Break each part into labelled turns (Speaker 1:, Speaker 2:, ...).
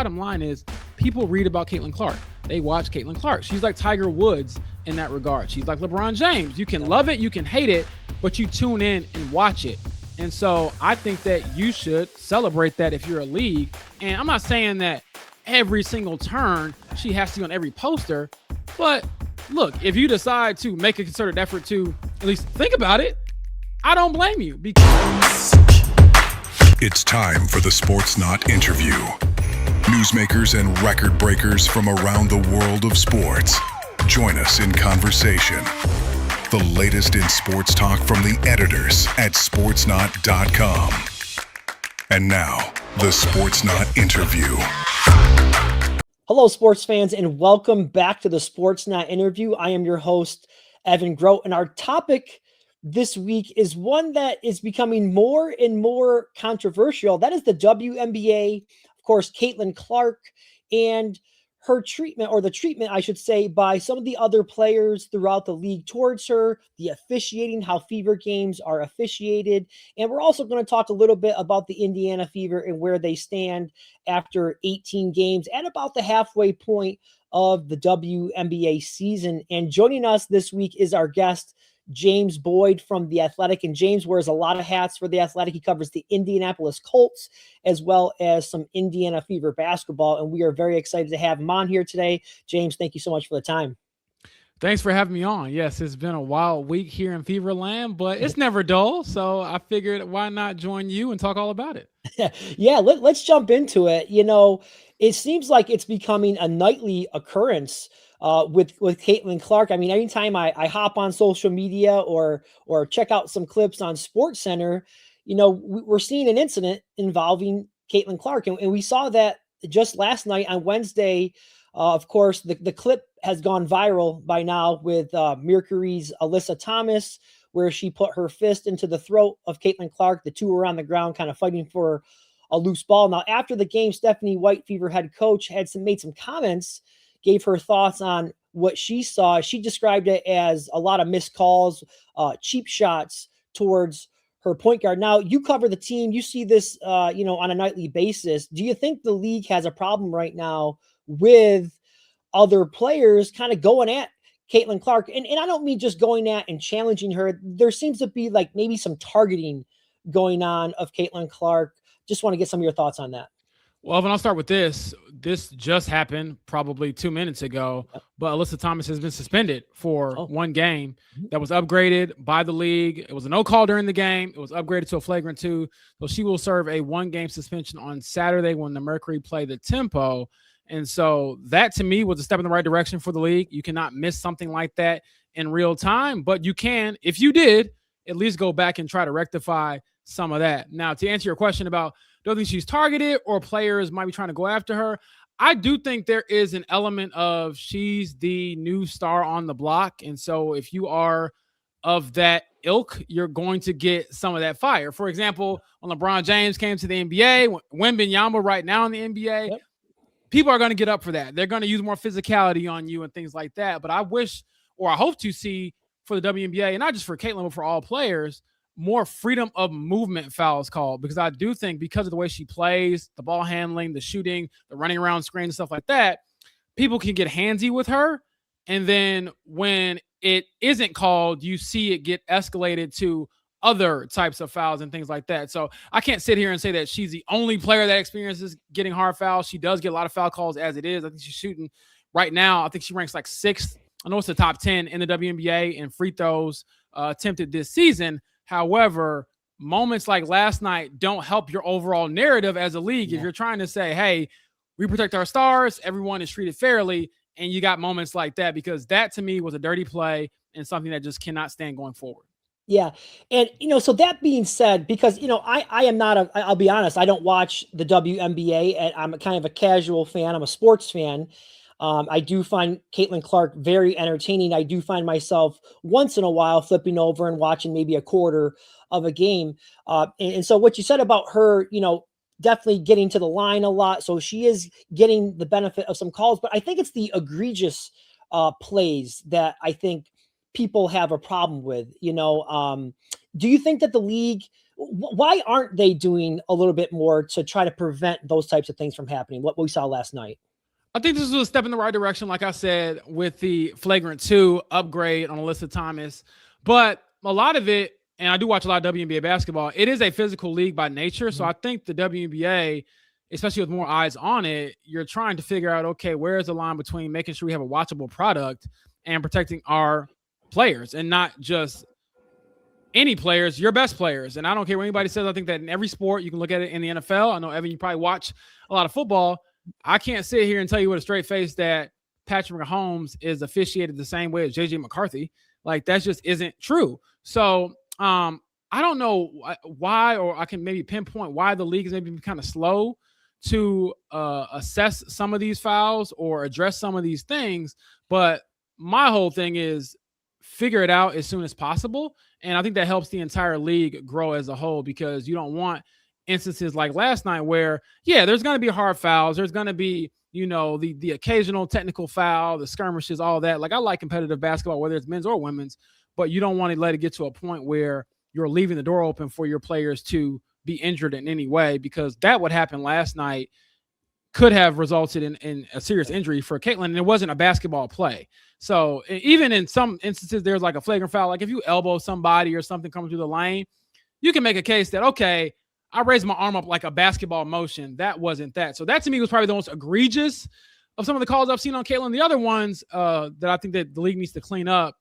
Speaker 1: bottom line is people read about Caitlin Clark. They watch Caitlin Clark. She's like Tiger Woods in that regard. She's like LeBron James. You can love it, you can hate it, but you tune in and watch it. And so I think that you should celebrate that if you're a league. And I'm not saying that every single turn she has to be on every poster, but look, if you decide to make a concerted effort to at least think about it, I don't blame you. Because
Speaker 2: it's time for the Sportsnaut Interview. Newsmakers and record breakers from around the world of sports. Join us in conversation. The latest in sports talk from the editors at sportsnaut.com. And now, the Sportsnaut Interview.
Speaker 3: Hello, sports fans, and welcome back to the Sportsnaut Interview. I am your host, Evan Groat, and our topic this week is one that is becoming more and more controversial. That is the WNBA, of course, Caitlin Clark, and her treatment, or the treatment, I should say, by some of the other players throughout the league towards her, the officiating, how Fever games are officiated. And we're also going to talk a little bit about the Indiana Fever and where they stand after 18 games at about the halfway point of the WNBA season. And joining us this week is our guest, James Boyd from The Athletic. And James wears a lot of hats for The Athletic. He covers the Indianapolis Colts as well as some Indiana Fever basketball. And we are very excited to have him on here today. James, thank you so much for the time.
Speaker 1: Thanks for having me on. Yes, it's been a wild week here in Feverland, but it's never dull. So I figured why not join you and talk all about it?
Speaker 3: Yeah, let's jump into it. You know, it seems like it's becoming a nightly occurrence with Caitlin Clark. I mean, anytime I hop on social media or check out some clips on SportsCenter, you know, we're seeing an incident involving Caitlin Clark. And we saw that just last night on Wednesday. Of course, the clip has gone viral by now with Mercury's Alyssa Thomas, where she put her fist into the throat of Caitlin Clark. The two were on the ground kind of fighting for a loose ball. Now, after the game, Stephanie White, Fever head coach, made some comments, gave her thoughts on what she saw. She described it as a lot of missed calls, cheap shots towards her point guard. Now, you cover the team. You see this, on a nightly basis. Do you think the league has a problem right now with other players kind of going at Caitlin Clark? And I don't mean just going at and challenging her. There seems to be like maybe some targeting going on of Caitlin Clark. Just want to get some of your thoughts on that.
Speaker 1: Well, Evan, I'll start with this. This just happened probably 2 minutes ago, but Alyssa Thomas has been suspended for one game that was upgraded by the league. It was a no call during the game. It was upgraded to a flagrant 2. So she will serve a 1-game suspension on Saturday when the Mercury play the Tempo. And so that to me was a step in the right direction for the league. You cannot miss something like that in real time, but you can, if you did, at least go back and try to rectify some of that. Now, to answer your question about, do I think she's targeted or players might be trying to go after her? I do think there is an element of she's the new star on the block. And so if you are of that ilk, you're going to get some of that fire. For example, when LeBron James came to the NBA, Wembanyama right now in the NBA, people are going to get up for that. They're going to use more physicality on you and things like that. But I wish, or I hope to see for the WNBA, and not just for Caitlin, but for all players, more freedom of movement fouls called, because I do think because of the way she plays, the ball handling, the shooting, the running around screen and stuff like that, people can get handsy with her. And then when it isn't called, you see it get escalated to other types of fouls and things like that. So I can't sit here and say that she's the only player that experiences getting hard fouls. She does get a lot of foul calls as it is. I think she's shooting right now. I think she ranks like 6th. I know it's the top 10 in the WNBA in free throws attempted this season. However, moments like last night don't help your overall narrative as a league. If you're trying to say, hey, we protect our stars, everyone is treated fairly, and you got moments like that, because that to me was a dirty play and something that just cannot stand going forward.
Speaker 3: Yeah. And, so that being said, because, I am not I'll be honest, I don't watch the WNBA, and I'm kind of a casual fan. I'm a sports fan. I do find Caitlin Clark very entertaining. I do find myself once in a while flipping over and watching maybe a quarter of a game. And so what you said about her, definitely getting to the line a lot. So she is getting the benefit of some calls, but I think it's the egregious plays that I think people have a problem with. Do you think that the league, why aren't they doing a little bit more to try to prevent those types of things from happening? What we saw last night.
Speaker 1: I think this was a step in the right direction, like I said, with the flagrant 2 upgrade on Alyssa Thomas. But a lot of it, and I do watch a lot of WNBA basketball, it is a physical league by nature. So I think the WNBA, especially with more eyes on it, you're trying to figure out, okay, where is the line between making sure we have a watchable product and protecting our players, and not just any players, your best players. And I don't care what anybody says. I think that in every sport, you can look at it in the NFL. I know, Evan, you probably watch a lot of football. I can't sit here and tell you with a straight face that Patrick Mahomes is officiated the same way as JJ McCarthy. Like, that just isn't true. So I don't know why, or I can maybe pinpoint why the league is maybe kind of slow to assess some of these fouls or address some of these things. But my whole thing is figure it out as soon as possible. And I think that helps the entire league grow as a whole, because you don't want instances like last night where, yeah, there's going to be hard fouls. There's going to be, the occasional technical foul, the skirmishes, all that. Like, I like competitive basketball, whether it's men's or women's, but you don't want to let it get to a point where you're leaving the door open for your players to be injured in any way, because that what happened last night could have resulted in a serious injury for Caitlin, and it wasn't a basketball play. So even in some instances, there's like a flagrant foul. Like, if you elbow somebody or something coming through the lane, you can make a case that, okay, I raised my arm up like a basketball motion. That wasn't that. So that to me was probably the most egregious of some of the calls I've seen on Caitlin. The other ones that I think that the league needs to clean up,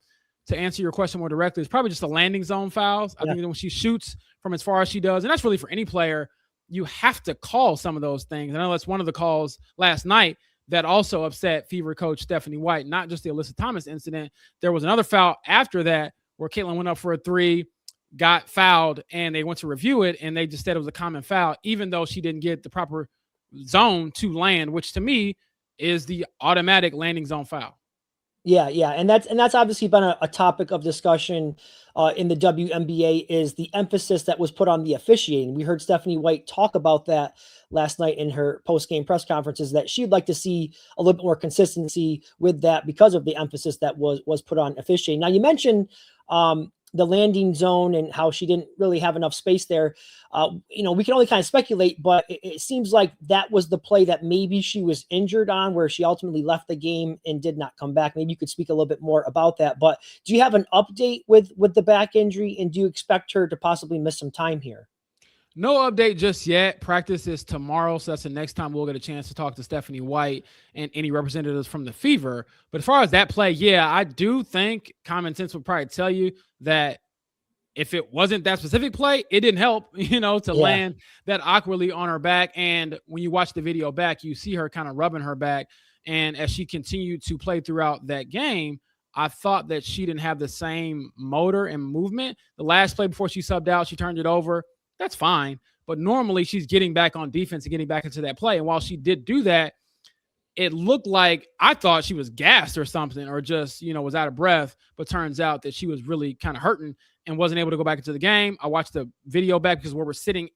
Speaker 1: to answer your question more directly, is probably just the landing zone fouls. I think that when she shoots from as far as she does, and that's really for any player, you have to call some of those things. And I know that's one of the calls last night that also upset Fever coach Stephanie White, not just the Alyssa Thomas incident. There was another foul after that where Caitlin went up for a 3, got fouled, and they went to review it, and they just said it was a common foul, even though she didn't get the proper zone to land, which to me is the automatic landing zone foul.
Speaker 3: Yeah. And that's obviously been a topic of discussion in the WNBA, is the emphasis that was put on the officiating. We heard Stephanie White talk about that last night in her post-game press conferences, that she'd like to see a little bit more consistency with that because of the emphasis that was put on officiating. Now, you mentioned the landing zone and how she didn't really have enough space there. We can only kind of speculate, but it seems like that was the play that maybe she was injured on, where she ultimately left the game and did not come back. Maybe you could speak a little bit more about that. But do you have an update with the back injury, and do you expect her to possibly miss some time here?
Speaker 1: No update just yet. Practice is tomorrow, so that's the next time we'll get a chance to talk to Stephanie White and any representatives from the Fever. But as far as that play, yeah, I do think common sense would probably tell you that if it wasn't that specific play, it didn't help, to land that awkwardly on her back. And when you watch the video back, you see her kind of rubbing her back. And as she continued to play throughout that game, I thought that she didn't have the same motor and movement. The last play before she subbed out, she turned it over. That's fine. But normally she's getting back on defense and getting back into that play. And while she did do that, it looked like I thought she was gassed or something, or just, was out of breath. But turns out that she was really kind of hurting and wasn't able to go back into the game. I watched the video back because where we're sitting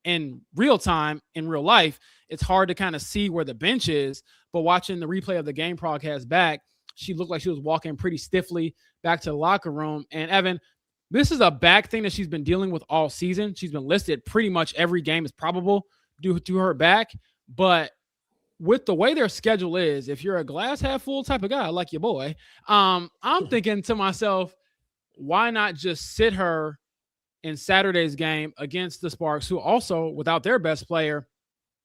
Speaker 1: in real time, in real life, it's hard to kind of see where the bench is. But watching the replay of the game broadcast back, she looked like she was walking pretty stiffly back to the locker room. And Evan, this is a back thing that she's been dealing with all season. She's been listed pretty much every game is probable due to her back. But with the way their schedule is, if you're a glass half full type of guy like your boy, I'm thinking to myself, why not just sit her in Saturday's game against the Sparks, who also, without their best player,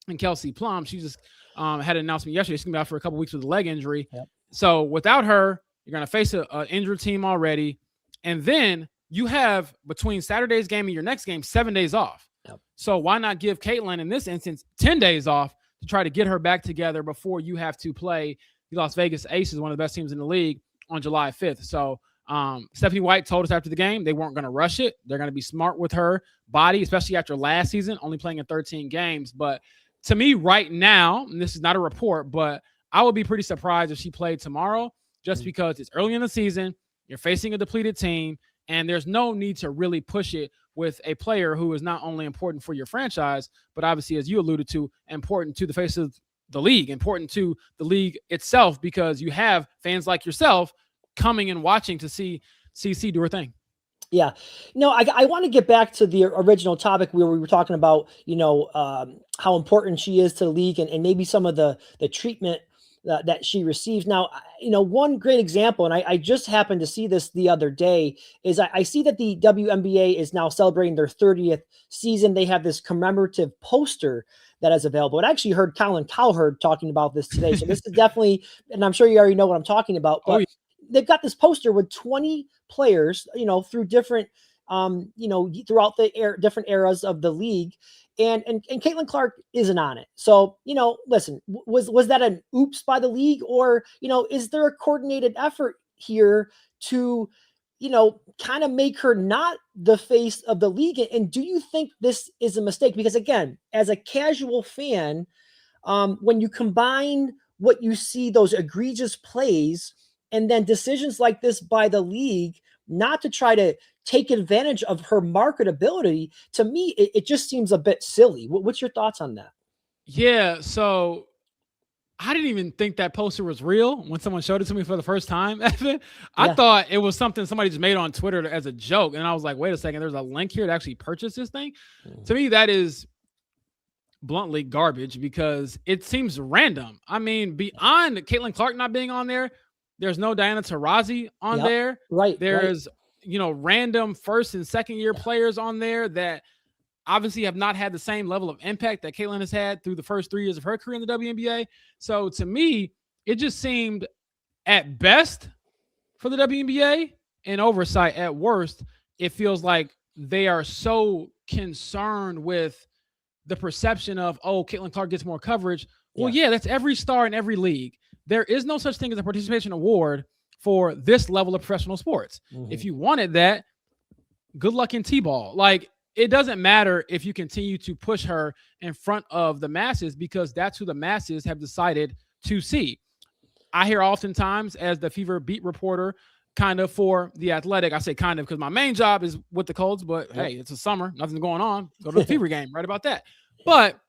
Speaker 1: and Kelsey Plum, she just had an announcement yesterday. She's going to be out for a couple weeks with a leg injury. Yep. So without her, you're going to face an injured team already. And then you have, between Saturday's game and your next game, 7 days off. Yep. So why not give Caitlin, in this instance, 10 days off to try to get her back together before you have to play the Las Vegas Aces, one of the best teams in the league, on July 5th. So Stephanie White told us after the game they weren't going to rush it. They're going to be smart with her body, especially after last season, only playing in 13 games. But to me right now, and this is not a report, but I would be pretty surprised if she played tomorrow, just because it's early in the season, you're facing a depleted team, and there's no need to really push it with a player who is not only important for your franchise, but obviously, as you alluded to, important to the face of the league, important to the league itself, because you have fans like yourself coming and watching to see CC do her thing.
Speaker 3: Yeah. No, I want to get back to the original topic where we were talking about, how important she is to the league and maybe some of the treatment that she receives. Now, one great example, and I just happened to see this the other day, is I see that the WNBA is now celebrating their 30th season. They have this commemorative poster that is available. And I actually heard Colin Cowherd talking about this today. So this is definitely, and I'm sure you already know what I'm talking about, but they've got this poster with 20 players, through different, throughout the different eras of the league. And Caitlin Clark isn't on it. So, listen, was that an oops by the league, or, is there a coordinated effort here to, kind of make her not the face of the league? And do you think this is a mistake? Because again, as a casual fan, when you combine what you see, those egregious plays, and then decisions like this by the league, not to try to take advantage of her marketability, to me, it just seems a bit silly. What's your thoughts on that?
Speaker 1: Yeah, so I didn't even think that poster was real when someone showed it to me for the first time, Evan. I thought it was something somebody just made on Twitter as a joke. And I was like, wait a second, there's a link here to actually purchase this thing. To me, that is bluntly garbage because it seems random. I mean, beyond Caitlin Clark not being on there, there's no Diana Taurasi on there.
Speaker 3: Right.
Speaker 1: There's, random first and second year players on there that obviously have not had the same level of impact that Caitlin has had through the first 3 years of her career in the WNBA. So to me, it just seemed at best for the WNBA and oversight at worst. It feels like they are so concerned with the perception of, Caitlin Clark gets more coverage. Well, yeah, that's every star in every league. There is no such thing as a participation award for this level of professional sports. Mm-hmm. If you wanted that, good luck in T-ball. Like, it doesn't matter if you continue to push her in front of the masses because that's who the masses have decided to see. I hear oftentimes as the Fever beat reporter, kind of for The Athletic, I say kind of because my main job is with the Colts, but hey, it's a summer, nothing's going on. Go to the Fever game, right about that. But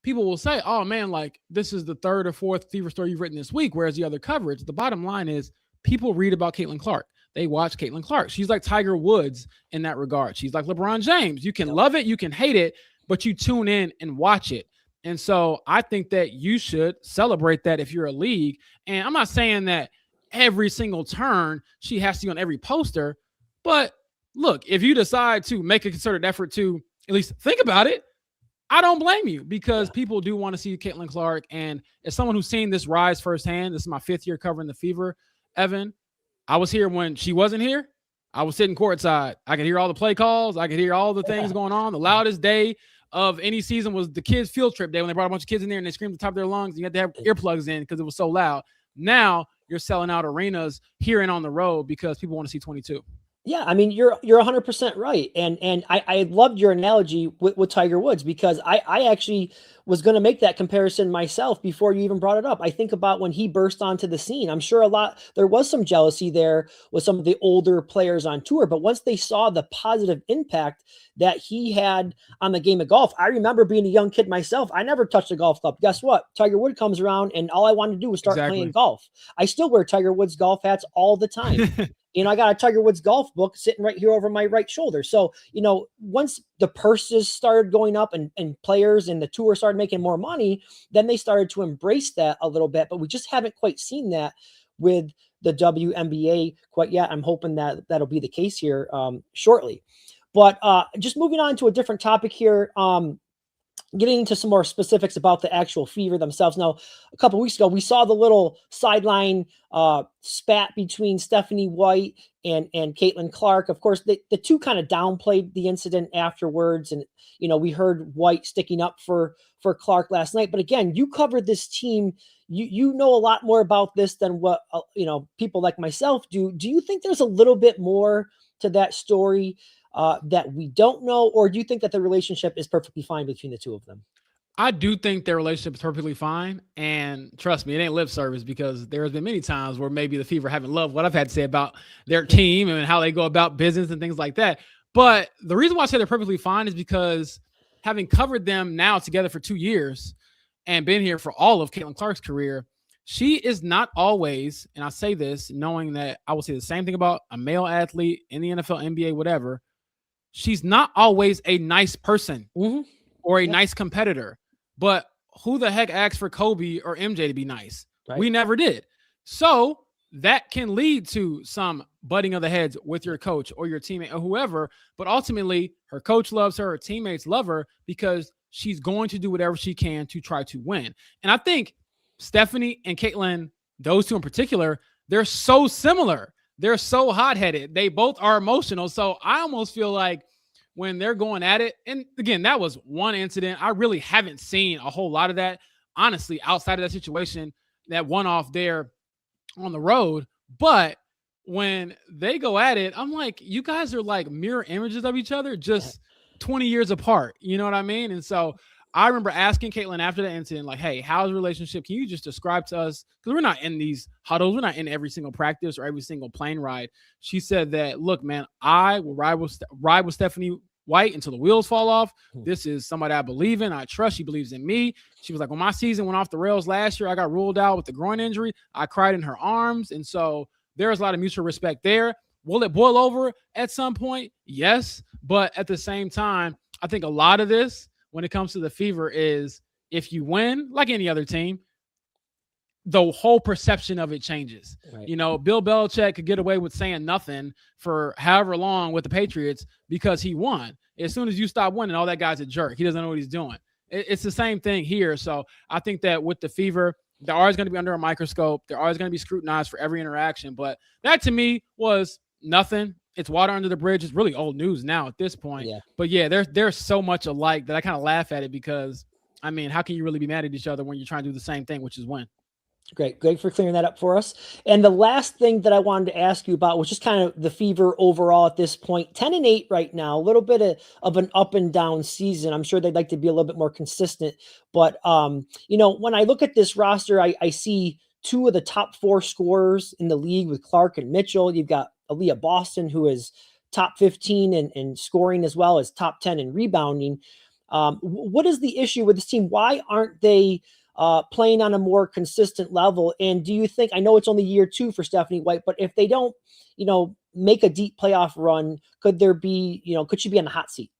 Speaker 1: people will say, oh man, like this is the third or fourth Fever story you've written this week. Whereas the other coverage, the bottom line is people read about Caitlin Clark. They watch Caitlin Clark. She's like Tiger Woods in that regard. She's like LeBron James. You can love it, you can hate it, but you tune in and watch it. And so I think that you should celebrate that if you're a league. And I'm not saying that every single turn she has to be on every poster, but look, if you decide to make a concerted effort to at least think about it, I don't blame you because people do want to see Caitlin Clark. And as someone who's seen this rise firsthand, this is my 5th year covering the Fever, Evan, I was here when she wasn't here. I was sitting courtside. I could hear all the play calls. I could hear all the things going on. The loudest day of any season was the kids' field trip day when they brought a bunch of kids in there and they screamed at the top of their lungs. You had to have earplugs in because it was so loud. Now you're selling out arenas here and on the road because people want to see 22.
Speaker 3: Yeah, I mean, you're 100% right. And I loved your analogy with Tiger Woods because I actually was going to make that comparison myself before you even brought it up. I think about when he burst onto the scene. I'm sure there was some jealousy there with some of the older players on tour, but once they saw the positive impact that he had on the game of golf, I remember being a young kid myself. I never touched a golf club. Guess what? Tiger Woods comes around and all I wanted to do was start playing golf. I still wear Tiger Woods golf hats all the time. I got a Tiger Woods golf book sitting right here over my right shoulder. So, once the purses started going up and players and the tour started making more money, then they started to embrace that a little bit. But we just haven't quite seen that with the WNBA quite yet. I'm hoping that that'll be the case here shortly. But just moving on to a different topic here. Getting into some more specifics about the actual Fever themselves. Now, a couple weeks ago, we saw the little sideline spat between Stephanie White and Caitlin Clark. Of course, the two kind of downplayed the incident afterwards. And, we heard White sticking up for Clark last night. But again, you covered this team. You know a lot more about this than what, people like myself do. Do you think there's a little bit more to that story that we don't know, or do you think that the relationship is perfectly fine between the two of them?
Speaker 1: I do think their relationship is perfectly fine. And trust me, it ain't lip service because there has been many times where maybe the Fever haven't loved what I've had to say about their team and how they go about business and things like that. But the reason why I say they're perfectly fine is because having covered them now together for 2 years and been here for all of Caitlin Clark's career, she is not always, and I say this knowing that I will say the same thing about a male athlete in the NFL, NBA, whatever. She's not always a nice person or a nice competitor. But who the heck asked for Kobe or MJ to be nice? Right. We never did. So that can lead to some butting of the heads with your coach or your teammate or whoever. But ultimately, her coach loves her teammates love her because she's going to do whatever she can to try to win. And I think Stephanie and Caitlin, those two in particular, they're so similar. They're so hot-headed. They both are emotional. So I almost feel like when they're going at it, and again, that was one incident. I really haven't seen a whole lot of that, honestly, outside of that situation, that one-off there on the road. But when they go at it, I'm like, you guys are like mirror images of each other, just 20 years apart. You know what I mean? And so I remember asking Caitlin after the incident, like, hey, how's the relationship? Can you just describe to us? Because we're not in these huddles. We're not in every single practice or every single plane ride. She said that, look, man, I will ride with Stephanie White until the wheels fall off. This is somebody I believe in. I trust. She believes in me. She was like, when my season went off the rails last year, I got ruled out with the groin injury. I cried in her arms. And so there's a lot of mutual respect there. Will it boil over at some point? Yes. But at the same time, I think a lot of this, when it comes to the Fever, is if you win, like any other team, the whole perception of it changes. Right. You know, Bill Belichick could get away with saying nothing for however long with the Patriots because he won. As soon as you stop winning, all that guy's a jerk. He doesn't know what he's doing. It's the same thing here. So I think that with the Fever, they're always going to be under a microscope. They're always going to be scrutinized for every interaction. But that to me was nothing. It's water under the bridge. It's really old news now at this point. Yeah. But yeah, they're so much alike that I kind of laugh at it because, I mean, how can you really be mad at each other when you're trying to do the same thing, which is win?
Speaker 3: Great for clearing that up for us. And the last thing that I wanted to ask you about was just kind of the Fever overall at this point. 10-8 right now, a little bit of an up and down season. I'm sure they'd like to be a little bit more consistent. But, you know, when I look at this roster, I see two of the top 4 scorers in the league with Clark and Mitchell. You've got Aaliyah Boston, who is top 15 in scoring as well as top 10 in rebounding. What is the issue with this team? Why aren't they playing on a more consistent level? And do you think, I know it's only year 2 for Stephanie White, but if they don't, you know, make a deep playoff run, could she be on the hot seat?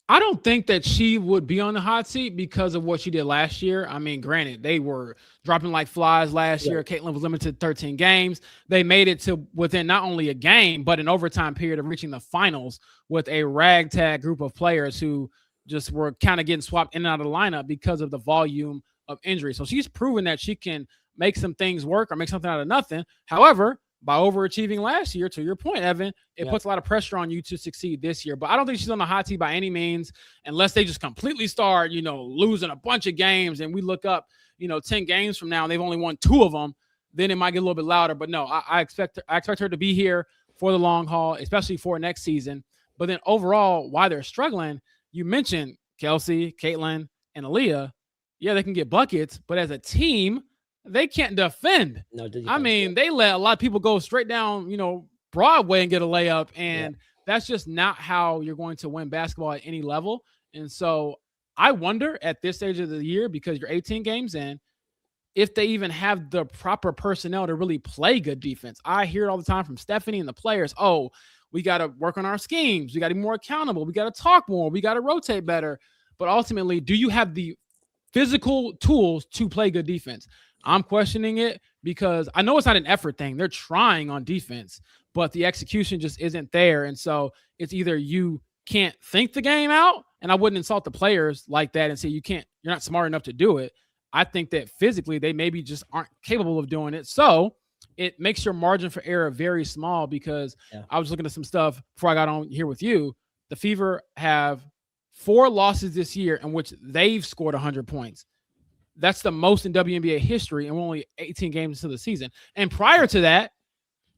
Speaker 1: I don't think that she would be on the hot seat because of what she did last year. I mean, granted, they were dropping like flies last year. Caitlin was limited to 13 games. They made it to within not only a game, but an overtime period of reaching the finals with a ragtag group of players who just were kind of getting swapped in and out of the lineup because of the volume of injury. So she's proven that she can make some things work or make something out of nothing. However, by overachieving last year, to your point, Evan, it puts a lot of pressure on you to succeed this year. But I don't think she's on the hot seat by any means, unless they just completely start, you know, losing a bunch of games and we look up, you know, 10 games from now and they've only won 2 of them, then it might get a little bit louder. But no, I expect her to be here for the long haul, especially for next season. But then overall, why they're struggling, you mentioned Kelsey, Caitlin, and Aaliyah. Yeah, they can get buckets, but as a team, they can't defend. No, I mean, they let a lot of people go straight down, you know, Broadway and get a layup. And that's just not how you're going to win basketball at any level. And so I wonder at this stage of the year, because you're 18 games in, if they even have the proper personnel to really play good defense. I hear it all the time from Stephanie and the players. Oh, we got to work on our schemes. We got to be more accountable. We got to talk more. We got to rotate better. But ultimately, do you have the physical tools to play good defense? I'm questioning it because I know it's not an effort thing. They're trying on defense, but the execution just isn't there. And so it's either you can't think the game out, and I wouldn't insult the players like that and say you're not smart enough to do it. I think that physically they maybe just aren't capable of doing it. So it makes your margin for error very small because I was looking at some stuff before I got on here with you. The Fever have 4 losses this year in which they've scored 100 points. That's the most in WNBA history, and we're only 18 games into the season. And prior to that,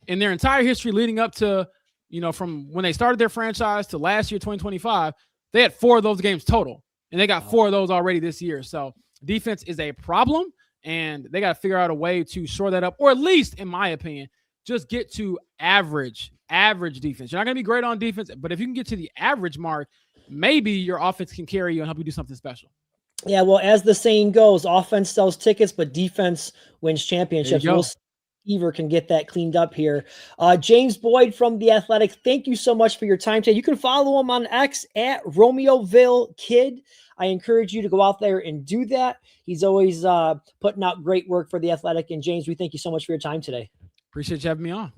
Speaker 1: in their entire history leading up to, you know, from when they started their franchise to last year, 2025, they had 4 of those games total, and they got 4 of those already this year. So defense is a problem, and they got to figure out a way to shore that up, or at least, in my opinion, just get to average defense. You're not going to be great on defense, but if you can get to the average mark, maybe your offense can carry you and help you do something special.
Speaker 3: Yeah, well, as the saying goes, offense sells tickets, but defense wins championships. We'll see if Ever can get that cleaned up here. James Boyd from The Athletic, thank you so much for your time today. You can follow him on X at Romeoville Kid. I encourage you to go out there and do that. He's always putting out great work for The Athletic. And James, we thank you so much for your time today.
Speaker 1: Appreciate you having me on.